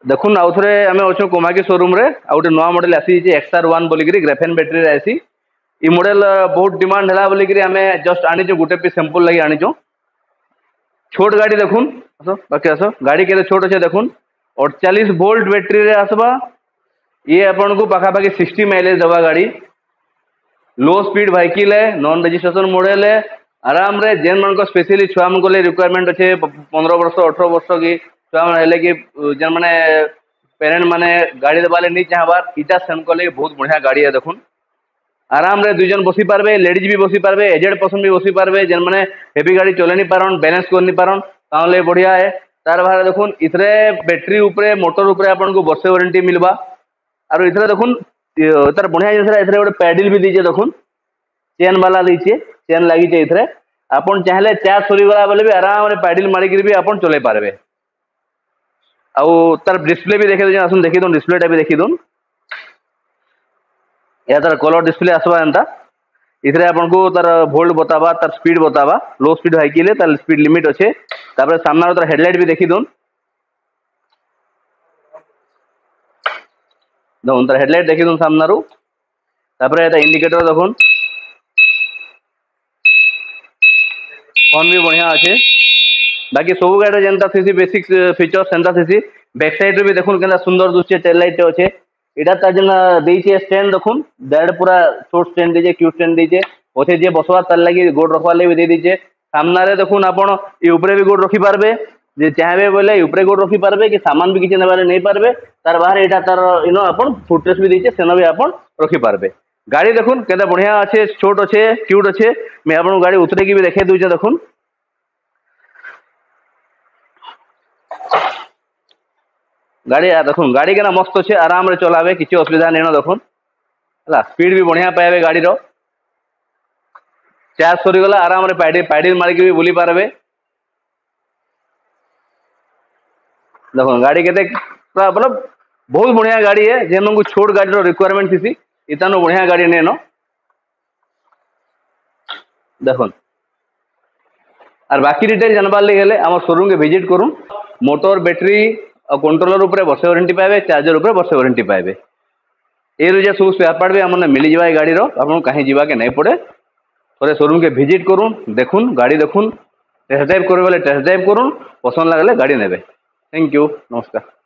देखुन आउ थे आम अच्छे कोमाकी शोरूम रे आ गोटे नुआ मॉडल आसी XR1 बोलिकी ग्राफेन बैटेरी आसी ई मॉडल बहुत डिमांड है बोलिकी आम जस्ट आनीचु गोटे पीस सैंपल लगी आनीचु। छोट गाड़ी देखुन आस बाकी आस गाड़ी के छोट अच्छे देखुन 48 वोल्ट बैटेरी रे आसबा। ये आपन को पाखापाखि 60 माइलेज दवा गाड़ी। लो स्पीड व्हीकल है, नॉन रजिस्ट्रेशन मॉडल है। आराम रे जेन मन को स्पेशली छुआ मन को रिक्वायरमेंट अच्छे 15 वर्ष 18 वर्ष की छुआ मैंने कि जेन मैंने पेरेंट मैंने गाड़ी देवाले नहीं चाहबार इटा सेम को बहुत बढ़िया गाड़ी है। देखुन आराम रे दुई जन बसी पारबे, लेडीज भी बसी पारबे, एजेड पर्सन भी बसी पारबे जेन मैंने हेवी गाड़ी चले नहीं पारन, बैलेंस कर नहीं पारन ताले बढ़िया है। तार बाहर देखुन इथरे बैटरी उपरे मोटर उपरे आपन को वर्षे वारंटी मिलबा। और इथरे देखुन तार बढ़िया जिनस इथरे गोटे पैडल भी दीजिए। देखुन चेन वाला दीजिए, चेन लगी इथरे आपन चाहले चार्ज सरीगला बेले भी आराम रे पैडल मारिक भी आपन चले पारबे। आउ तार डिस्प्ले भी देखे आसन देखी दून, डिस्प्लेटा भी देखी दून। या तार कलर डिस्प्ले आसवा एंता इथरे आपन को तार वोल्ट बतावा, तार स्पीड बतावा। लो स्पीड व्हीकल तार स्पीड लिमिट अच्छे। तापर सामना तार हेडलाइट भी देखी दून। देखुन तार हेडलाइट देखी दून सामना रू। तापर एटा इंडिकेटर देखुन, फोन भी बढ़िया अच्छे। बाकी सब गाड़ी जेनता थी बेसिक फीचर सेंता थी। बैक साइड भी देखुन केनता सुंदर दुचे टेल लाइट अच्छे। इटा तार जेन देइचे स्टैंड देखुन डायरेक्ट पूरा शॉर्ट स्टैंड दीजिए, क्यू स्टैंड दीजिए। ओथे जे बसवा तार लगी गोड़ रखवा ले भी दे दीजिए। सामना रे देखुन आपण ई ऊपरे भी गोड़ रखी पारबे, जे चाहबे बोले ऊपरे गोड़ रखी पारबे कि सामान भी किछि नेबारे नहीं पारबे। तार बाहर एटा तार इनो आपण फुटरेस्ट भी दीजिए, सेनो भी आपण रखी पारबे। गाड़ी देखुन केनता बढ़िया अच्छे, छोट अच्छे, क्यूट अच्छे। मैं आपण गाड़ी उतरे की भी देखे दूचे। देखुन गाड़ी देखुन गाड़ी के ना मस्त अच्छे, आराम रे चलावे किसी असुविधा नहीं। देखुन है स्पीड भी बढ़िया पाइबे गाड़ी रो। चार्ज सरीगला आराम रे पैडल मारिक भी बुली पारबे। देखुन गाड़ी के मतलब बहुत बढ़िया गाड़ी है। जेन को छोट गाड़ी रो रिक्वायरमेंट थी इतानो बढ़िया गाड़ी नहीं नो। देखुन और बाकी डिटेल जानबार लगे आम शोरूम के विजिट करूँ। मोटर बैटेरी और कंट्रोलर उपरे वर्षे वारंटी पाइबे, चार्जर उपरे वर्षे वारंटी पाइबे। ए रुजा सब स्पेयर पार्ट भी आमने मिल जाए गाड़ी रो, आपन कहीं जीवा के नहीं पड़े। थोड़े शोरूम के विजिट करूँ, देखुन गाड़ी देखुन, टेस्ट ड्राइव करे टेस्ट ड्राइव करूँ, पसंद लगले गाड़ी नेबे। थैंक यू, नमस्कार।